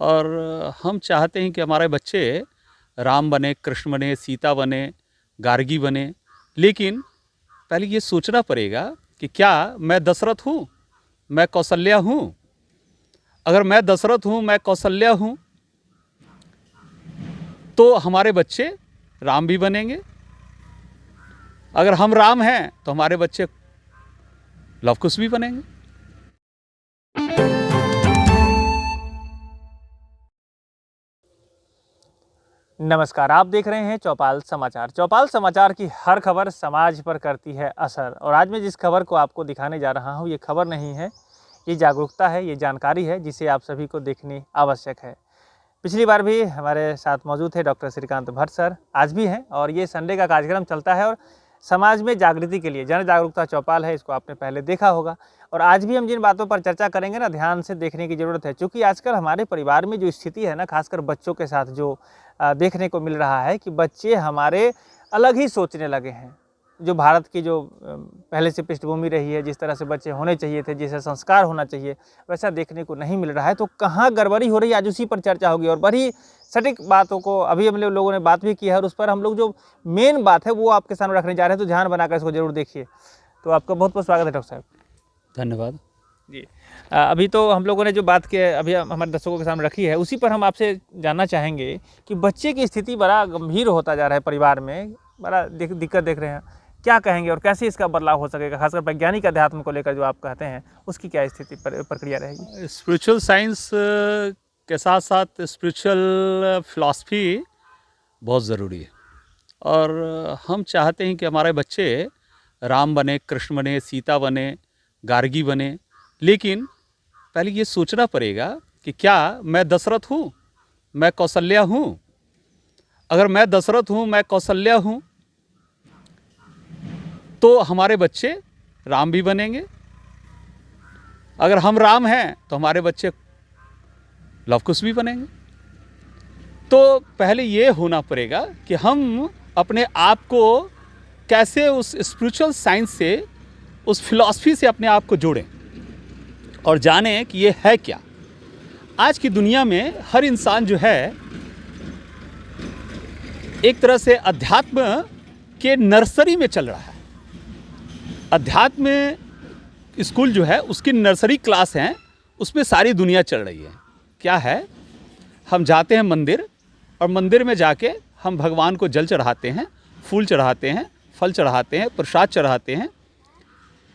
और हम चाहते हैं कि हमारे बच्चे राम बने, कृष्ण बने, सीता बने, गार्गी बने। लेकिन पहले ये सोचना पड़ेगा कि क्या मैं दशरथ हूँ, मैं कौशल्या हूँ? अगर मैं दशरथ हूँ, मैं कौशल्या हूँ, तो हमारे बच्चे राम भी बनेंगे। अगर हम राम हैं तो हमारे बच्चे लव कुश भी बनेंगे। नमस्कार, आप देख रहे हैं चौपाल समाचार। चौपाल समाचार की हर खबर समाज पर करती है असर। और आज मैं जिस खबर को आपको दिखाने जा रहा हूं, ये खबर नहीं है, ये जागरूकता है, ये जानकारी है जिसे आप सभी को देखनी आवश्यक है। पिछली बार भी हमारे साथ मौजूद थे डॉक्टर श्रीकांत भट्ट सर, आज भी हैं। और ये संडे का कार्यक्रम चलता है और समाज में जागृति के लिए जन जागरूकता चौपाल है, इसको आपने पहले देखा होगा। और आज भी हम जिन बातों पर चर्चा करेंगे ना, ध्यान से देखने की ज़रूरत है, क्योंकि आजकल हमारे परिवार में जो स्थिति है ना, खासकर बच्चों के साथ जो देखने को मिल रहा है कि बच्चे हमारे अलग ही सोचने लगे हैं। जो भारत की जो पहले से पृष्ठभूमि रही है, जिस तरह से बच्चे होने चाहिए थे, जैसे संस्कार होना चाहिए, वैसा देखने को नहीं मिल रहा है। तो कहाँ गड़बड़ी हो रही है, आज उसी पर चर्चा होगी। और बड़ी सटीक बातों को अभी हम लोगों ने बात भी की है, और उस पर हम लोग जो मेन बात है वो आपके सामने रखने जा रहे हैं। तो ध्यान बनाकर इसको जरूर देखिए। तो आपका बहुत बहुत स्वागत है डॉक्टर साहब। धन्यवाद जी। अभी तो हम लोगों ने जो बात की अभी हमारे दर्शकों के सामने रखी है, उसी पर हम आपसे जानना चाहेंगे कि बच्चे की स्थिति बड़ा गंभीर होता जा रहा है, परिवार में बड़ा दिक्कत देख रहे हैं। क्या कहेंगे और कैसे इसका बदलाव हो सकेगा, खासकर वैज्ञानिक अध्यात्म को लेकर जो आप कहते हैं, उसकी क्या स्थिति प्रक्रिया रहेगी? स्पिरिचुअल साइंस के साथ साथ स्पिरिचुअल फिलॉसफी बहुत ज़रूरी है। और हम चाहते हैं कि हमारे बच्चे राम बने, कृष्ण बने, सीता बने, गार्गी बने। लेकिन पहले ये सोचना पड़ेगा कि क्या मैं दशरथ हूँ, मैं कौशल्या हूँ? अगर मैं दशरथ हूँ, मैं कौशल्या हूँ, तो हमारे बच्चे राम भी बनेंगे। अगर हम राम हैं तो हमारे बच्चे लव कुश भी बनेंगे। तो पहले ये होना पड़ेगा कि हम अपने आप को कैसे उस स्पिरिचुअल साइंस से, उस फिलॉसफी से अपने आप को जोड़ें और जानें कि ये है क्या। आज की दुनिया में हर इंसान जो है एक तरह से अध्यात्म के नर्सरी में चल रहा है। अध्यात्म स्कूल जो है उसकी नर्सरी क्लास है, उसमें सारी दुनिया चल रही है। क्या है, हम जाते हैं मंदिर, और मंदिर में जाके हम भगवान को जल चढ़ाते हैं, फूल चढ़ाते हैं, फल चढ़ाते हैं, प्रसाद चढ़ाते हैं,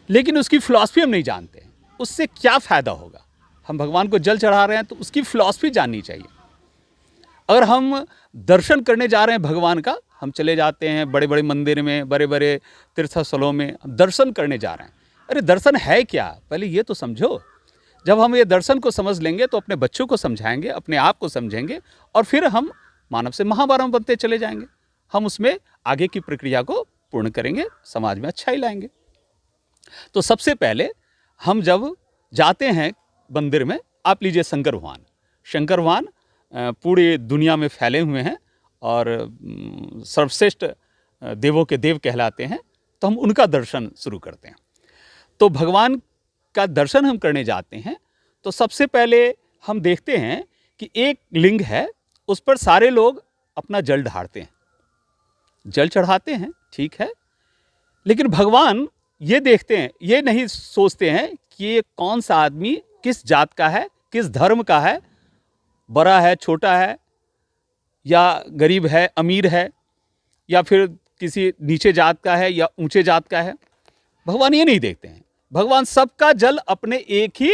लेकिन उसकी फ़िलॉसफी हम नहीं जानते हैं। उससे क्या फ़ायदा होगा? हम भगवान को जल चढ़ा रहे हैं तो उसकी फ़िलॉसफी जाननी चाहिए। अगर हम दर्शन करने जा रहे हैं भगवान का, हम चले जाते हैं बड़े बड़े मंदिर में, बड़े बड़े तीर्थस्थलों में दर्शन करने जा रहे हैं। अरे दर्शन है क्या, पहले ये तो समझो। जब हम ये दर्शन को समझ लेंगे तो अपने बच्चों को समझाएंगे, अपने आप को समझेंगे, और फिर हम मानव से महामानव बनते चले जाएंगे। हम उसमें आगे की प्रक्रिया को पूर्ण करेंगे, समाज में अच्छाई लाएंगे। तो सबसे पहले हम जब जाते हैं मंदिर में, आप लीजिए शंकर भगवान पूरी दुनिया में फैले हुए हैं और सर्वश्रेष्ठ देवों के देव कहलाते हैं, तो हम उनका दर्शन शुरू करते हैं। तो भगवान का दर्शन हम करने जाते हैं तो सबसे पहले हम देखते हैं कि एक लिंग है, उस पर सारे लोग अपना जल ढारते हैं, जल चढ़ाते हैं, ठीक है। लेकिन भगवान ये देखते हैं, ये नहीं सोचते हैं कि ये कौन सा आदमी किस जात का है, किस धर्म का है, बड़ा है, छोटा है, या गरीब है, अमीर है, या फिर किसी नीचे जात का है या ऊंचे जात का है। भगवान ये नहीं देखते हैं। भगवान सबका जल अपने एक ही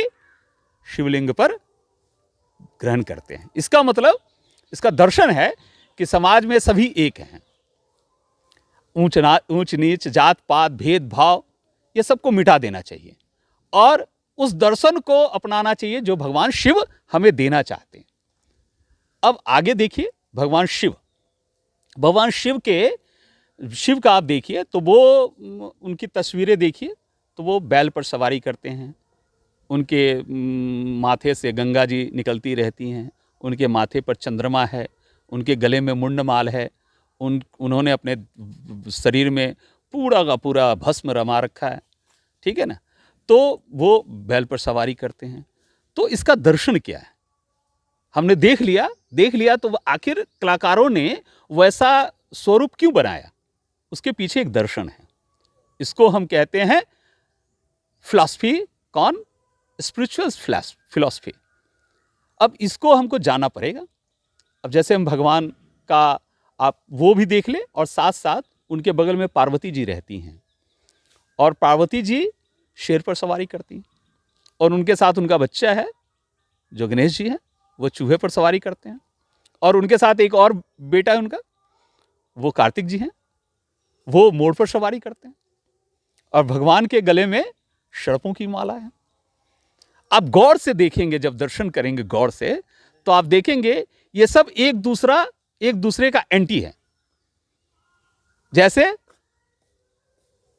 शिवलिंग पर ग्रहण करते हैं। इसका मतलब, इसका दर्शन है कि समाज में सभी एक हैं। ऊंच नीच, जात पात, भेदभाव, ये सबको मिटा देना चाहिए और उस दर्शन को अपनाना चाहिए जो भगवान शिव हमें देना चाहते हैं। अब आगे देखिए, भगवान शिव का आप देखिए तो वो उनकी तस्वीरें देखिए तो वो बैल पर सवारी करते हैं, उनके माथे से गंगा जी निकलती रहती हैं, उनके माथे पर चंद्रमा है, उनके गले में मुंडमाल है, उन्होंने अपने शरीर में पूरा का पूरा भस्म रमा रखा है, ठीक है ना। तो वो बैल पर सवारी करते हैं। तो इसका दर्शन क्या है? हमने देख लिया तो आखिर कलाकारों ने वैसा स्वरूप क्यों बनाया, उसके पीछे एक दर्शन है। इसको हम कहते हैं फिलॉसफी, कौन? Spiritual philosophy. अब इसको हमको जानना पड़ेगा। अब जैसे हम भगवान का आप वो भी देख ले, और साथ साथ उनके बगल में पार्वती जी रहती हैं, और पार्वती जी शेर पर सवारी करती हैं, और उनके साथ उनका बच्चा है जो गणेश जी हैं, वो चूहे पर सवारी करते हैं, और उनके साथ एक और बेटा है उनका, वो कार्तिक जी हैं, वो मोर पर सवारी करते हैं, और भगवान के गले में सर्पों की माला है। आप गौर से देखेंगे, जब दर्शन करेंगे गौर से, तो आप देखेंगे ये सब एक दूसरे का एंटी है। जैसे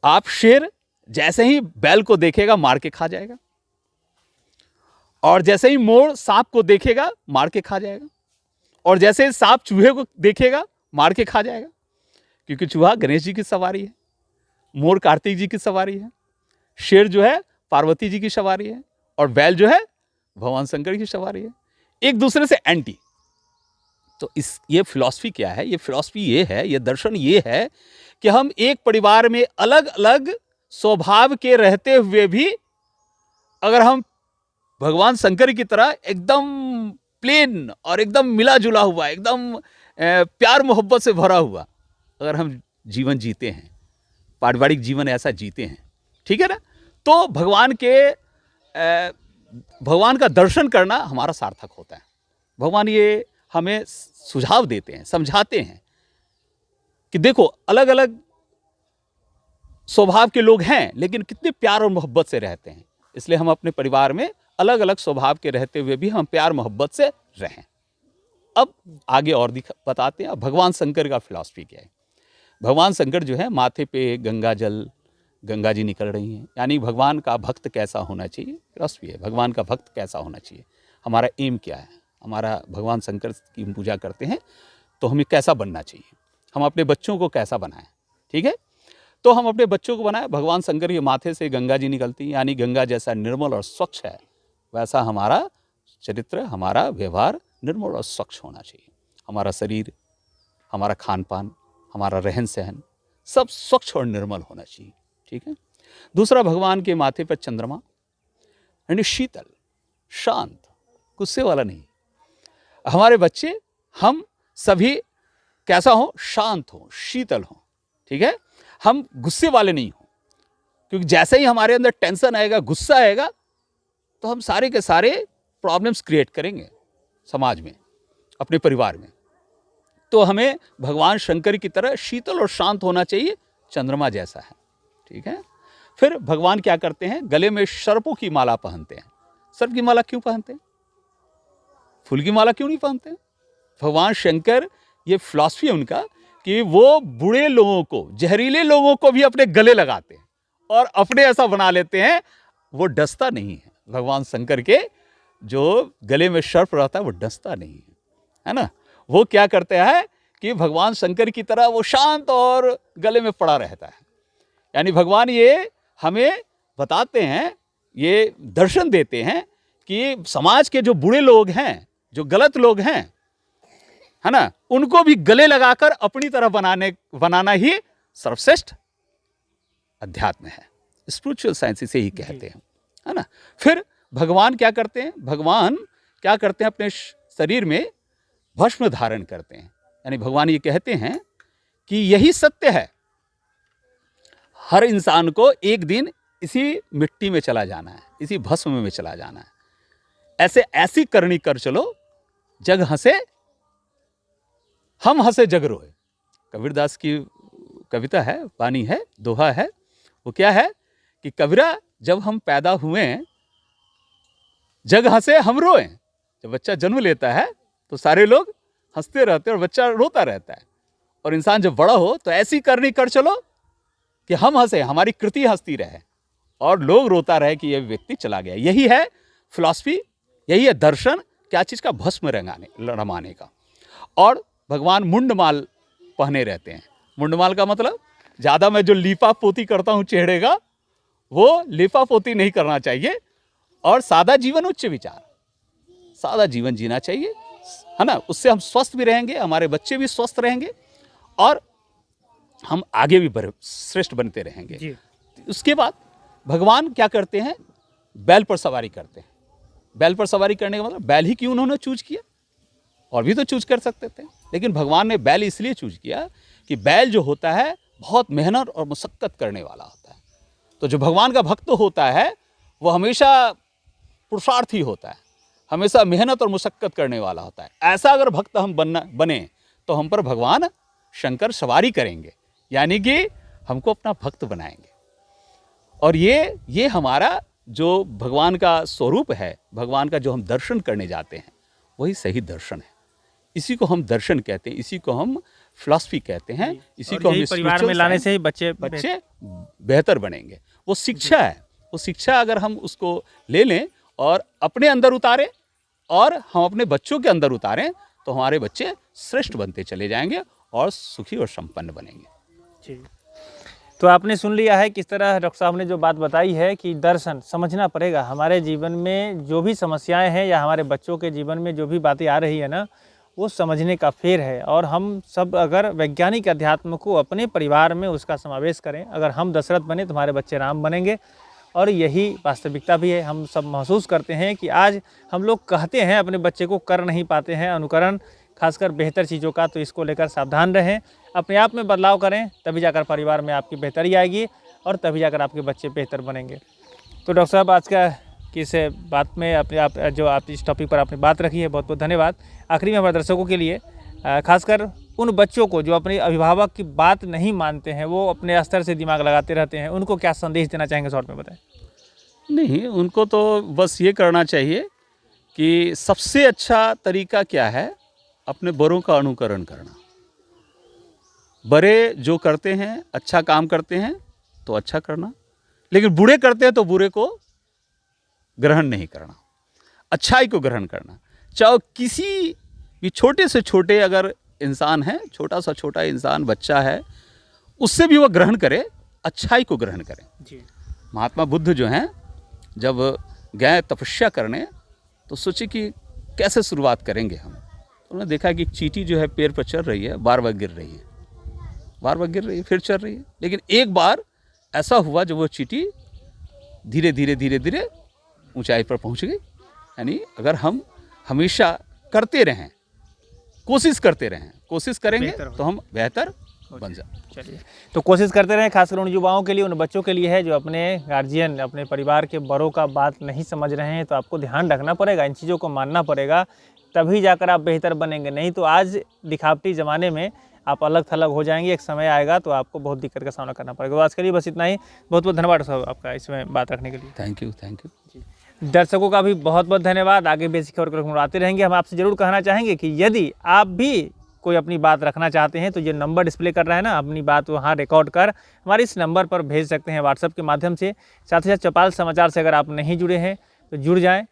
आप शेर जैसे ही बैल को देखेगा मार के खा जाएगा, और जैसे ही मोर सांप को देखेगा मार के खा जाएगा, और जैसे सांप चूहे को देखेगा मार के खा जाएगा, क्योंकि चूहा गणेश जी की सवारी है, मोर कार्तिक जी की सवारी है, शेर जो है पार्वती जी की सवारी है, और बैल जो है भगवान शंकर की सवारी है, एक दूसरे से एंटी। तो ये फिलॉसफी क्या है? ये फिलॉसफी ये है, ये दर्शन ये है कि हम एक परिवार में अलग अलग स्वभाव के रहते हुए भी, अगर हम भगवान शंकर की तरह एकदम प्लेन और एकदम मिला जुला हुआ, एकदम प्यार मोहब्बत से भरा हुआ अगर हम जीवन जीते हैं, पारिवारिक जीवन ऐसा जीते हैं, ठीक है ना, तो भगवान का दर्शन करना हमारा सार्थक होता है। भगवान ये हमें सुझाव देते हैं, समझाते हैं कि देखो अलग अलग स्वभाव के लोग हैं, लेकिन कितने प्यार और मोहब्बत से रहते हैं। इसलिए हम अपने परिवार में अलग अलग स्वभाव के रहते हुए भी हम प्यार मोहब्बत से रहें। अब आगे और बताते हैं भगवान शंकर का फिलॉसफी क्या है। भगवान शंकर जो है, माथे पे गंगा जी निकल रही हैं, यानी भगवान का भक्त कैसा होना चाहिए, फिलॉसफी है। भगवान का भक्त कैसा होना चाहिए, हमारा एम क्या है, हमारा भगवान शंकर की पूजा करते हैं तो हमें कैसा बनना चाहिए, हम अपने बच्चों को कैसा बनाएं, ठीक है। तो हम अपने बच्चों को बनाएं, भगवान शंकर के माथे से गंगा जी निकलती हैं, यानी गंगा जैसा निर्मल और स्वच्छ है वैसा हमारा चरित्र, हमारा व्यवहार निर्मल और स्वच्छ होना चाहिए। हमारा शरीर, हमारा खान पान, हमारा रहन सहन सब स्वच्छ और निर्मल होना चाहिए, ठीक है। दूसरा, भगवान के माथे पर चंद्रमा, यानी शीतल, शांत, गुस्से वाला नहीं। हमारे बच्चे, हम सभी कैसा हो, शांत हो, शीतल हो, ठीक है। हम गुस्से वाले नहीं हो, क्योंकि जैसे ही हमारे अंदर टेंशन आएगा, गुस्सा आएगा, तो हम सारे के सारे प्रॉब्लम्स क्रिएट करेंगे समाज में, अपने परिवार में। तो हमें भगवान शंकर की तरह शीतल और शांत होना चाहिए, चंद्रमा जैसा है, ठीक है। फिर भगवान क्या करते हैं, गले में सर्पों की माला पहनते हैं। सर्प की माला क्यों पहनते हैं, फूल की माला क्यों नहीं पहनते हैं? भगवान शंकर, ये फिलॉसफी है उनका कि वो बुरे लोगों को, जहरीले लोगों को भी अपने गले लगाते हैं और अपने ऐसा बना लेते हैं, वो डसता नहीं है। भगवान शंकर के जो गले में सर्प रहता है वो डसता नहीं है ना। वो क्या करते हैं कि भगवान शंकर की तरह वो शांत और गले में पड़ा रहता है। यानी भगवान ये हमें बताते हैं, ये दर्शन देते हैं कि समाज के जो बुरे लोग हैं, जो गलत लोग हैं, है ना, उनको भी गले लगाकर अपनी तरह बनाना ही सर्वश्रेष्ठ अध्यात्म है। स्पिरिचुअल साइंस इसे ही कहते हैं, है ना। फिर भगवान क्या करते हैं, भगवान क्या करते हैं, अपने शरीर में भस्म धारण करते हैं। यानी भगवान ये कहते हैं कि यही सत्य है, हर इंसान को एक दिन इसी मिट्टी में चला जाना है, इसी भस्म में चला जाना है। ऐसी करनी कर चलो, जग हंसे हम हंसे जग रोए। कबीरदास की कविता है, वाणी है, दोहा है। वो क्या है कि कबीरा, जब हम पैदा हुए जग हंसे हम रोए। जब बच्चा जन्म लेता है तो सारे लोग हंसते रहते हैं और बच्चा रोता रहता है, और इंसान जब बड़ा हो तो ऐसी करनी कर चलो कि हम हंसे, हमारी कृति हंसती रहे और लोग रोता रहे कि यह व्यक्ति चला गया। यही है फिलॉसफी, यही है दर्शन, क्या चीज़ का, भस्म रमाने का। और भगवान मुंडमाल पहने रहते हैं। मुंडमाल का मतलब, ज़्यादा मैं जो लीपा पोती करता हूँ चेहरे का, वो लीपा पोती नहीं करना चाहिए, और सादा जीवन उच्च विचार, सादा जीवन जीना चाहिए। है ना, उससे हम स्वस्थ भी रहेंगे, हमारे बच्चे भी स्वस्थ रहेंगे और हम आगे भी श्रेष्ठ बनते रहेंगे। जी। उसके बाद भगवान क्या करते हैं, बैल पर सवारी करते हैं। बैल पर सवारी करने का मतलब बैल ही क्यों उन्होंने चूज किया, और भी तो चूज कर सकते थे, लेकिन भगवान ने बैल इसलिए चूज किया कि बैल जो होता है बहुत मेहनत और मुशक्कत करने वाला होता है। तो जो भगवान का भक्त होता है वो हमेशा पुरुषार्थी होता है, हमेशा मेहनत और मुशक्कत करने वाला होता है। ऐसा अगर भक्त हम बने तो हम पर भगवान शंकर सवारी करेंगे, यानी कि हमको अपना भक्त बनाएंगे। और ये हमारा जो भगवान का स्वरूप है, भगवान का जो हम दर्शन करने जाते हैं, वही सही दर्शन है। इसी को हम दर्शन कहते हैं, इसी को हम फिलॉसफी कहते हैं, इसी को हम परिवार में लाने से ही बच्चे बेहतर बनेंगे। वो शिक्षा है, वो शिक्षा अगर हम उसको ले लें और अपने अंदर उतारें और हम अपने बच्चों के अंदर उतारें तो हमारे बच्चे श्रेष्ठ बनते चले जाएंगे और सुखी और संपन्न बनेंगे। जी। तो आपने सुन लिया है किस तरह डॉक्टर साहब ने जो बात बताई है कि दर्शन समझना पड़ेगा। हमारे जीवन में जो भी समस्याएं हैं या हमारे बच्चों के जीवन में जो भी बातें आ रही है ना, वो समझने का फेर है। और हम सब अगर वैज्ञानिक अध्यात्म को अपने परिवार में उसका समावेश करें, अगर हम दशरथ बने तो हमारे बच्चे राम बनेंगे। और यही वास्तविकता भी है। हम सब महसूस करते हैं कि आज हम लोग कहते हैं अपने बच्चे को कर नहीं पाते हैं अनुकरण, खासकर बेहतर चीज़ों का। तो इसको लेकर सावधान रहें, अपने आप में बदलाव करें, तभी जाकर परिवार में आपकी बेहतरी आएगी और तभी जाकर आपके बच्चे बेहतर बनेंगे। तो डॉक्टर साहब, आज का किस बात में आप इस टॉपिक पर आपने बात रखी है, बहुत बहुत धन्यवाद। आखिरी में हमारे दर्शकों के लिए, खासकर उन बच्चों को जो अपने अभिभावक की बात नहीं मानते हैं, वो अपने स्तर से दिमाग लगाते रहते हैं, उनको क्या संदेश देना चाहेंगे, शॉर्ट में बताएं। नहीं, उनको तो बस ये करना चाहिए कि सबसे अच्छा तरीका क्या है, अपने बड़ों का अनुकरण करना। बड़े जो करते हैं, अच्छा काम करते हैं तो अच्छा करना, लेकिन बुरे करते हैं तो बुरे को ग्रहण नहीं करना, अच्छाई को ग्रहण करना। चाहे किसी भी छोटे से छोटे अगर इंसान है, छोटा सा छोटा इंसान बच्चा है, उससे भी वह ग्रहण करे, अच्छाई को ग्रहण करे। जी। महात्मा बुद्ध जो हैं, जब गए तपस्या करने तो सोचे कि कैसे शुरुआत करेंगे हम। तो उन्होंने देखा कि एक चींटी जो है पेड़ पर चढ़ रही है, बार बार गिर रही है, बार बार गिर रही है, फिर चढ़ रही है। लेकिन एक बार ऐसा हुआ जब वो चींटी धीरे धीरे धीरे धीरे ऊंचाई पर पहुंच गई। यानी अगर हम हमेशा करते रहें, कोशिश करते रहें, कोशिश करेंगे तो हम बेहतर बन जाए। चलिए, तो कोशिश करते रहें, खासकर उन युवाओं के लिए, उन बच्चों के लिए है जो अपने गार्जियन, अपने परिवार के बड़ों का बात नहीं समझ रहे हैं। तो आपको ध्यान रखना पड़ेगा, इन चीज़ों को मानना पड़ेगा, तभी जाकर आप बेहतर बनेंगे। नहीं तो आज दिखावटी ज़माने में आप अलग थलग हो जाएंगे, एक समय आएगा तो आपको बहुत दिक्कत का सामना करना पड़ेगा। तो आज के लिए बस इतना ही। बहुत बहुत धन्यवाद साहब आपका इसमें बात रखने के लिए। Thank you. दर्शकों का भी बहुत बहुत धन्यवाद। आगे भी ऐसी खबर आते रहेंगे। हम आपसे ज़रूर कहना चाहेंगे कि यदि आप भी कोई अपनी बात रखना चाहते हैं तो ये नंबर डिस्प्ले कर रहा है ना, अपनी बात वहाँ रिकॉर्ड कर हमारे इस नंबर पर भेज सकते हैं व्हाट्सएप के माध्यम से। साथ ही साथ चौपाल समाचार से अगर आप नहीं जुड़े हैं तो जुड़ जाएं,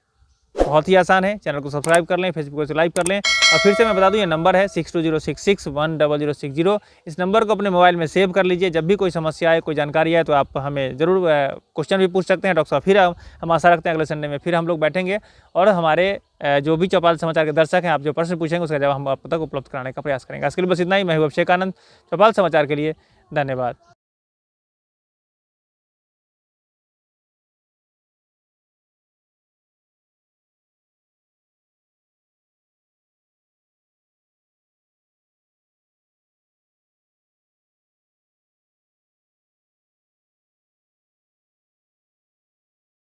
बहुत ही आसान है। चैनल को सब्सक्राइब कर लें, फेसबुक से लाइक कर लें। और फिर से मैं बता दूं, ये नंबर है 6206610060। इस नंबर को अपने मोबाइल में सेव कर लीजिए। जब भी कोई समस्या आए, कोई जानकारी आए तो आप हमें ज़रूर क्वेश्चन भी पूछ सकते हैं डॉक्टर साहब। फिर हम आशा रखते हैं अगले संडे में फिर हम लोग बैठेंगे और हमारे जो भी चौपाल समाचार के दर्शक हैं, आप जो प्रश्न पूछेंगे उसका जवाब हम आप तक उपलब्ध कराने का प्रयास करेंगे। आज के लिए बस इतना ही। मैं हूं अभिषेक आनंद, चौपाल समाचार के लिए धन्यवाद।